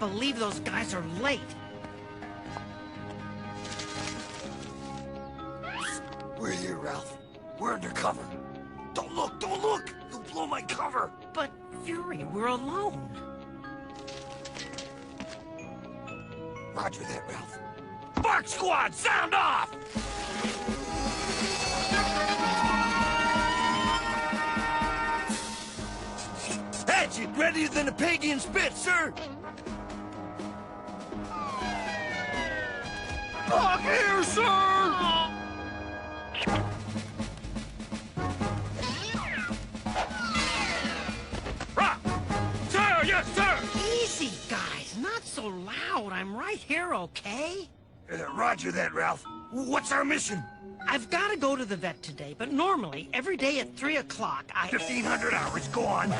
believe those guys are late. We're here, Ralph. We're undercover. Don't look! Don't look! You'll blow my cover! But, Fury, we're alone. Roger that, Ralph. Bark Squad, sound off! Hatchet readier than a piggy and spit, sir! Look here, sir! Sir, yes, sir! Easy, guys. Not so loud. I'm right here, okay? Roger that, Ralph. What's our mission? I've got to go to the vet today, but normally, every day at 3 o'clock, 1,500 hours, go on.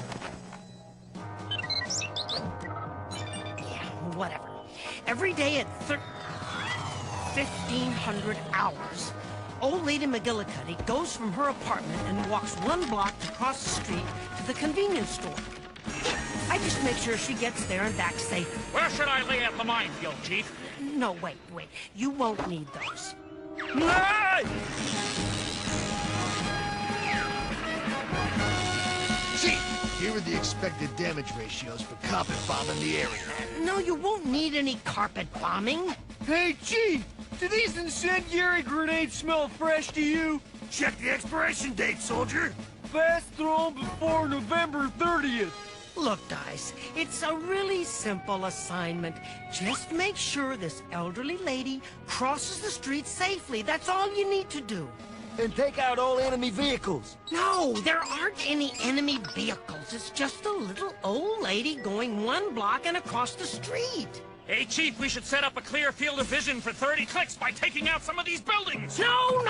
Yeah, whatever. Every day at 1,500 hours, old lady McGillicuddy goes from her apartment and walks 1 block across the street to the convenience store. I just make sure she gets there and back safely. Where should I lay out the minefield, Chief? No, wait. You won't need those. Chief, here are the expected damage ratios for carpet bombing the area. No, you won't need any carpet bombing. Hey, Chief! Do these incendiary grenades smell fresh to you? Check the expiration date, soldier. Best throw 'em before November 30th. Look, guys, it's a really simple assignment. Just make sure this elderly lady crosses the street safely. That's all you need to do. And take out all enemy vehicles. No, there aren't any enemy vehicles. It's just a little old lady going 1 block and across the street. Hey, Chief, we should set up a clear field of vision for 30 clicks by taking out some of these buildings! No!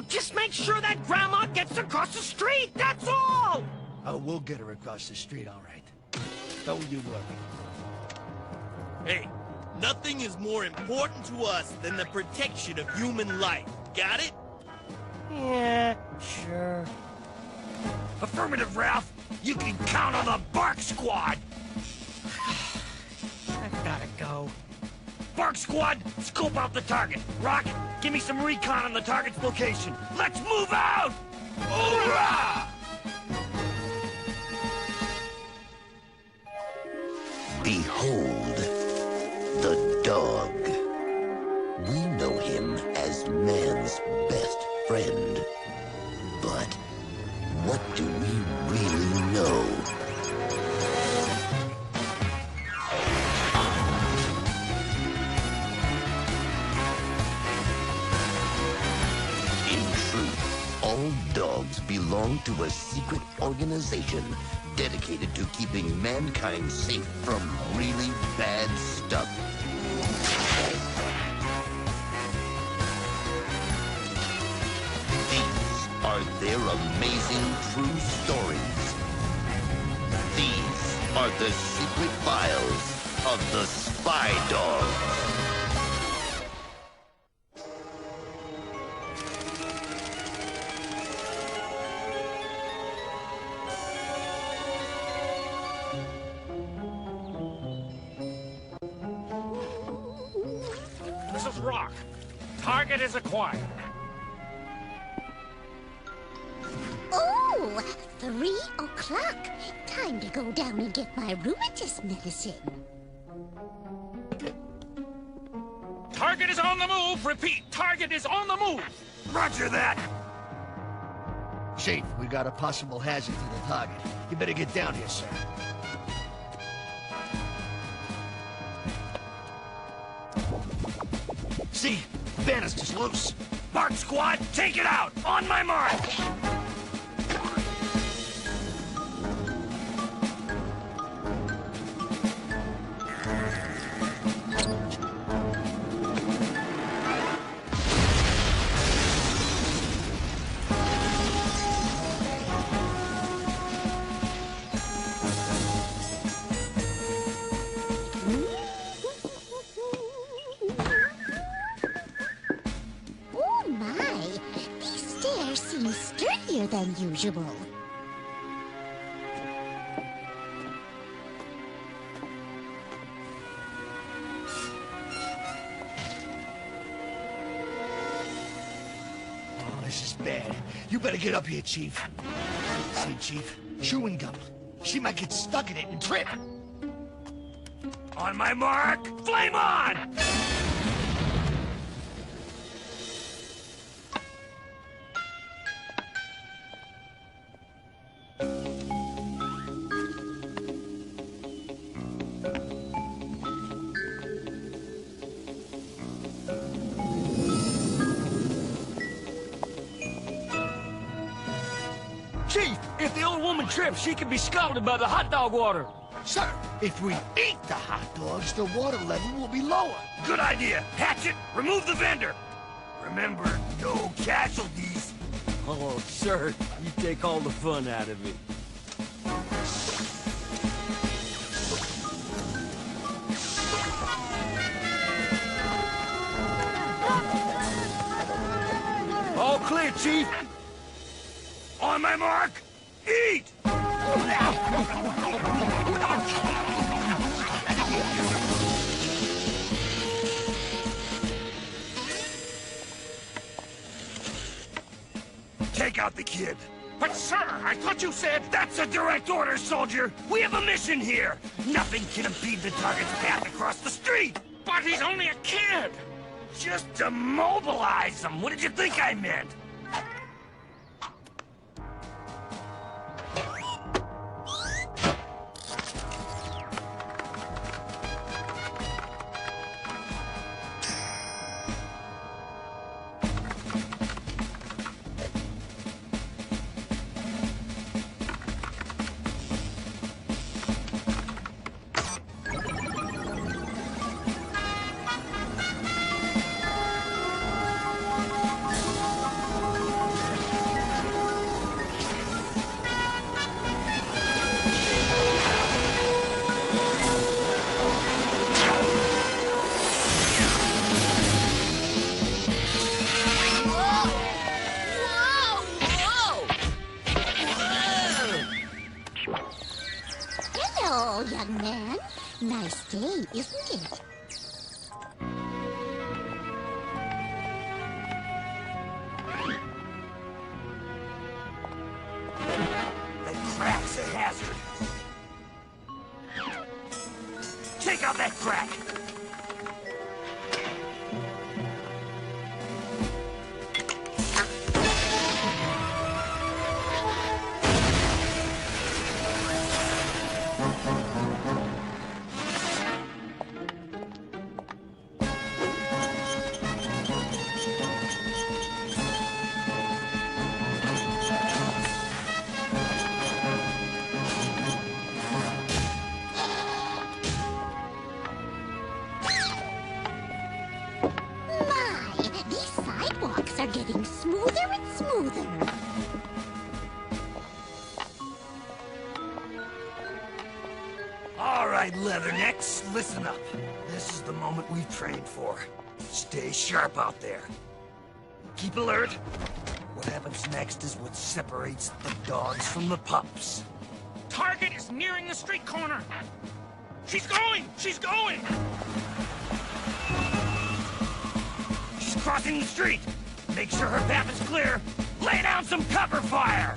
Just make sure that grandma gets across the street, that's all! Oh, we'll get her across the street, all right. Don't you worry. Hey, nothing is more important to us than the protection of human life. Got it? Yeah, sure. Affirmative, Ralph. You can count on the Bark Squad. I've gotta go. Bark Squad, scope out the target. Rocket, give me some recon on the target's location. Let's move out! Hoorah! Behold, the dog. We know him as man's best friend. But what do we really know? In truth, all dogs belong to a secret organization dedicated to keeping mankind safe from really bad stuff. These are their amazing true stories. These are the secret files of the Spy Dogs. This is Rock. Target is acquired. Oh, 3 o'clock. Time to go down and get my rheumatism medicine. Target is on the move. Repeat, target is on the move. Roger that. Chief, we got a possible hazard to the target. You better get down here, sir. See? The banister's loose. Bark Squad, take it out! On my mark! Oh my, these stairs seem sturdier than usual. this is bad. You better get up here, Chief. See, Chief? Chewing gum. She might get stuck in it and trip. On my mark, flame on! Chief, if the old woman trips, she could be scalded by the hot dog water. Sir, if we eat the hot dogs, the water level will be lower. Good idea. Hatchet, remove the vendor. Remember, no casualties. Oh, sir, you take all the fun out of it. All clear, Chief. On my mark, eat! Take out the kid. But sir, I thought you said... That's a direct order, soldier. We have a mission here. Nothing can impede the target's path across the street. But he's only a kid! Just immobilize him. What did you think I meant? Hello, young man. Nice day, isn't it? That crack's a hazard. Take out that crack. Are getting smoother and smoother. All right, leathernecks, listen up. This is the moment we've trained for. Stay sharp out there. Keep alert. What happens next is what separates the dogs from the pups. Target is nearing the street corner. She's going! She's going! She's crossing the street. Make sure her path is clear. Lay down some cover fire!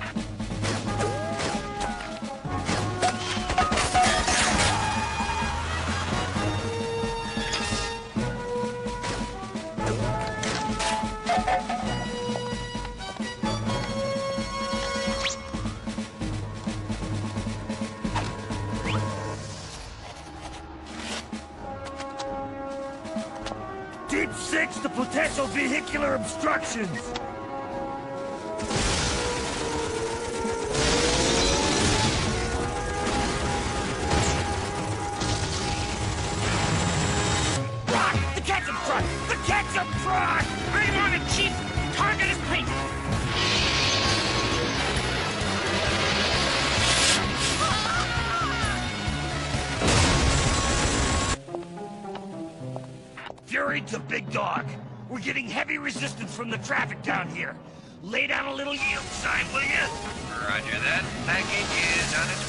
Deep 6 to potential vehicular obstructions. Rock! The ketchup truck! The ketchup truck! I'm on it, Chief! Target is painted! Fury to Big Dog. We're getting heavy resistance from the traffic down here. Lay down a little yield sign, will you? Roger that. Package is on its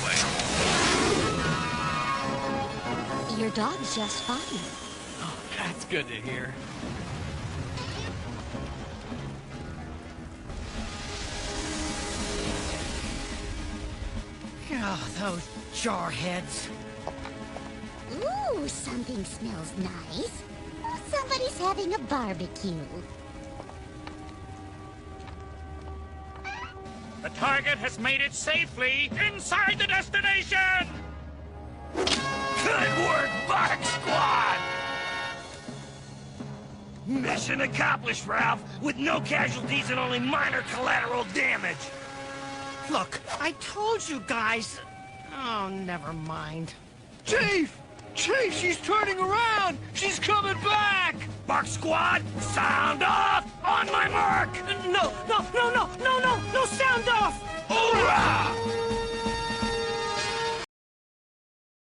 way. Your dog's just fine. Oh, that's good to hear. Those jarheads. Ooh, something smells nice. Oh, somebody's having a barbecue. The target has made it safely inside the destination! Good work, Bark Squad! Mission accomplished, Ralph, with no casualties and only minor collateral damage. Look, I told you guys. Oh, never mind. Chief! Chief, she's turning around! She's coming back! Bark Squad, sound off! On my mark! No, sound